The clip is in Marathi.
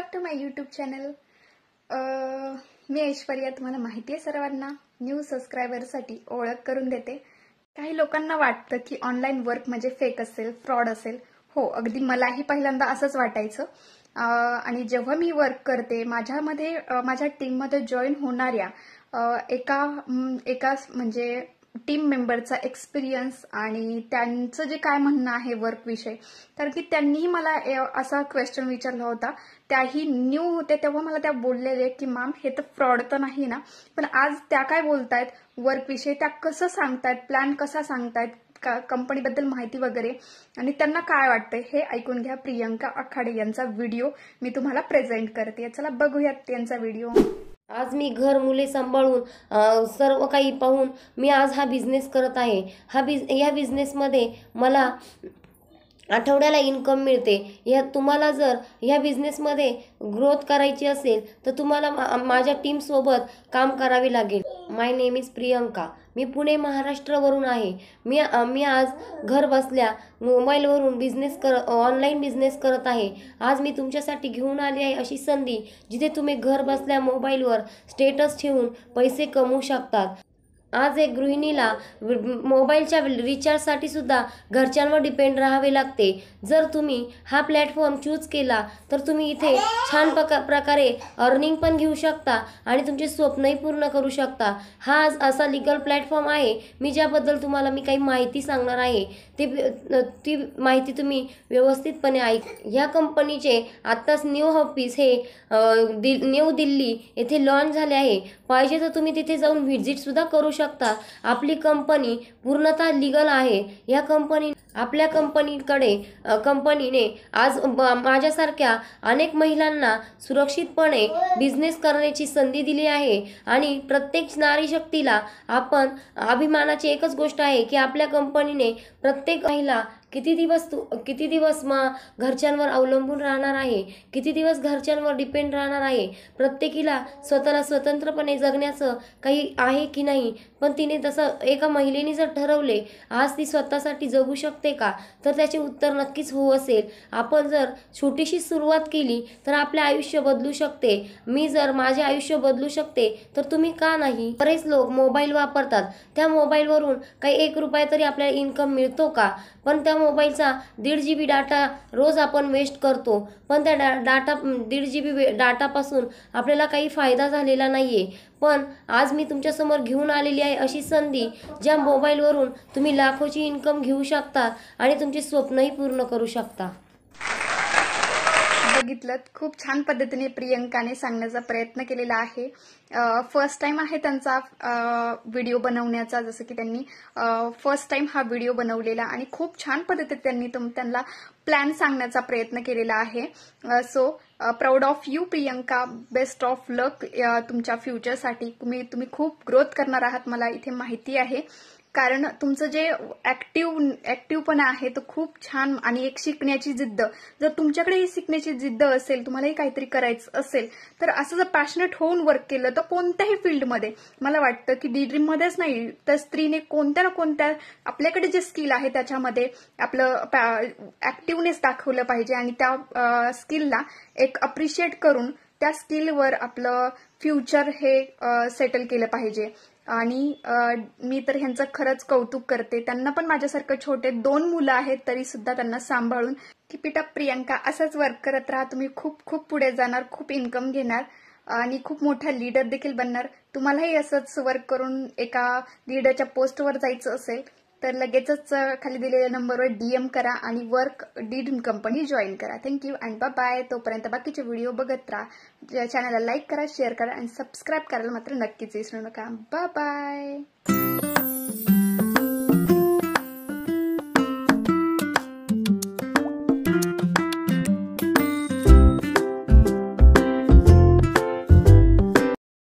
Back to my YouTube channel. मी ऐश्वर्या. तुम्हाला माहिती आहे सर्वांना, न्यू सबस्क्रायबरसाठी ओळख करून देते. काही लोकांना वाटतं की ऑनलाईन वर्क म्हणजे फेक असेल, फ्रॉड असेल. हो, अगदी मलाही पहिल्यांदा असंच वाटायचं. आणि जेव्हा मी वर्क करते, माझ्या टीममध्ये जॉईन होणाऱ्या एका म्हणजे टीम मेंबरचा एक्सपिरियन्स आणि त्यांचं जे काय म्हणणं आहे वर्क विषय, तर की त्यांनीही मला असा क्वेश्चन विचारला होता. त्याही न्यू होते तेव्हा मला त्या बोललेले की मॅम हे तर फ्रॉड तर नाही ना. पण आज त्या काय बोलतायत वर्क विषय, त्या कसं सांगतायत, प्लॅन कसा सांगतायत, कंपनीबद्दल माहिती वगैरे, आणि त्यांना काय वाटतंय हे ऐकून घ्या. प्रियंका आखाडे यांचा व्हिडिओ मी तुम्हाला प्रेझेंट करते. चला बघूयात त्यांचा व्हिडिओ. आज मी घर मुले सांभाळून सर्व काही पाहून मी आज हा बिझनेस करत आहे. या बिझनेसमध्ये मला आठवड्याला इन्कम मिळते. तुम्हाला जर ह्या बिझनेसमध्ये ग्रोथ करायची असेल तर तुम्हाला माझ्या टीमसोबत काम करावे लागेल. माय नेम इज प्रियंका. मी पुणे महाराष्ट्रावरून आहे. मी आज घर बसल्या मोबाईलवरून ऑनलाईन बिझनेस करत आहे. आज मी तुमच्यासाठी घेऊन आली आहे अशी संधी, जिथे तुम्ही घर बसल्या मोबाईलवर स्टेटस ठेवून पैसे कमवू शकतात. आज एक गृहिणीला मोबाईलच्या रिचार्जसाठी सुद्धा घरच्यांवर डिपेंड राहावे लागते. जर तुम्ही हा प्लॅटफॉर्म चूज केला तर तुम्ही इथे छान प्रकारे अर्निंग पण घेऊ शकता आणि तुमचे स्वप्नही पूर्ण करू शकता. हा आज असा लीगल प्लॅटफॉर्म आहे ज्याबद्दल तुम्हाला मी काही माहिती सांगणार आहे. ती माहिती तुम्ही व्यवस्थितपणे ऐक. ह्या कंपनीचे आत्ताच न्यू ऑफिस हे न्यू दिल्ली येथे लॉन्च झाले आहे. पाहिजे तर तुम्ही तिथे जाऊन व्हिजिट सुद्धा करू शकता. आपली कंपनी पूर्णतः लीगल आहे. या आपल्या कंपनीने आज माझ्यासारख्या अनेक महिलांना सुरक्षितपणे बिझनेस करण्याची संधी दिली आहे. आणि प्रत्येक नारी शक्तीला आपण अभिमानाची एकच गोष्ट आहे की आपल्या कंपनीने प्रत्येक महिला किती दिवस घरच्यांवर अवलंबून राहणार आहे, किती दिवस घरच्यांवर डिपेंड राहणार आहे. प्रत्येकीला स्वतःला स्वतंत्रपणे जगण्याचं काही आहे की नाही. पण तिने तसं एका महिलेने जर ठरवले आज ती स्वतःसाठी जगू शकते का, तर त्याचे उत्तर नक्कीच हो असेल. आपण जर छोटीशी सुरुवात केली तर आपले आयुष्य बदलू शकते. मी जर माझे आयुष्य बदलू शकते तर तुम्ही का नाही. बरेच लोक मोबाईल वापरतात. त्या मोबाईलवरून काही 1 रुपया तरी आपल्याला इन्कम मिळतो का. पण त्या मोबाईलचा 1.5 GB डाटा रोज आपण वेस्ट करतो. पण त्या 1.5 GB डाटापासून आपल्याला काही फायदा झालेला नाहीये. पण आज मी तुमच्यासमोर घेऊन आलेली आहे अशी संधी, ज्या मोबाईलवरून तुम्ही लाखोची इन्कम घेऊ शकता आणि तुमची स्वप्नही पूर्ण करू शकता. बघितलं, खूप छान पद्धतीने प्रियंकाने सांगण्याचा प्रयत्न केलेला आहे. फर्स्ट टाइम आहे त्यांचा व्हिडिओ बनवण्याचा, जसं की त्यांनी फर्स्ट टाइम हा व्हिडिओ बनवलेला आणि खूप छान पद्धतीने त्यांना प्लॅन सांगण्याचा प्रयत्न केलेला आहे. So proud of you Priyanka. Best of luck तुमच्या फ्युचरसाठी. तुम्ही खूप ग्रोथ करणार आहात, मला इथे माहिती आहे. कारण तुमचं जे ऍक्टिव्हपणा आहे तो खूप छान, आणि एक शिकण्याची जिद्द. जर तुमच्याकडे ही शिकण्याची जिद्द असेल, तुम्हालाही काहीतरी करायचं असेल, तर असं जर पॅशनेट होऊन वर्क केलं तर कोणत्याही फील्डमध्ये मला वाटतं की डी मध्येच नाही तर स्त्रीने कोणत्या ना कोणत्या आपल्याकडे जे स्किल आहे त्याच्यामध्ये आपलं ऍक्टिव्हनेस दाखवलं पाहिजे आणि त्या स्किलला एक अप्रिशिएट करून त्या स्किलवर आपलं फ्युचर हे सेटल केलं पाहिजे. आणि मी तर ह्यांचं खरंच कौतुक करते. त्यांना पण माझ्यासारखं छोटे 2 मुलं आहेत, तरी सुद्धा त्यांना सांभाळून. Keep it up Priyanka. असंच वर्क करत राहा. तुम्ही खूप खूप पुढे जाणार, खूप इन्कम घेणार आणि खूप मोठा लीडर देखील बनणार. तुम्हालाही असंच वर्क करून एका लीडरच्या पोस्टवर जायचं असेल तर लगेचच खाली दिलेल्या नंबरवर DM करा आणि वर्क डी कंपनी जॉईन करा. Thank you and bye. तोपर्यंत बाकीचे व्हिडिओ बघत राहा. चॅनलला लाईक करा, शेअर करा आणि सबस्क्राईब करायला मात्र नक्कीच विसरू नका. बाय.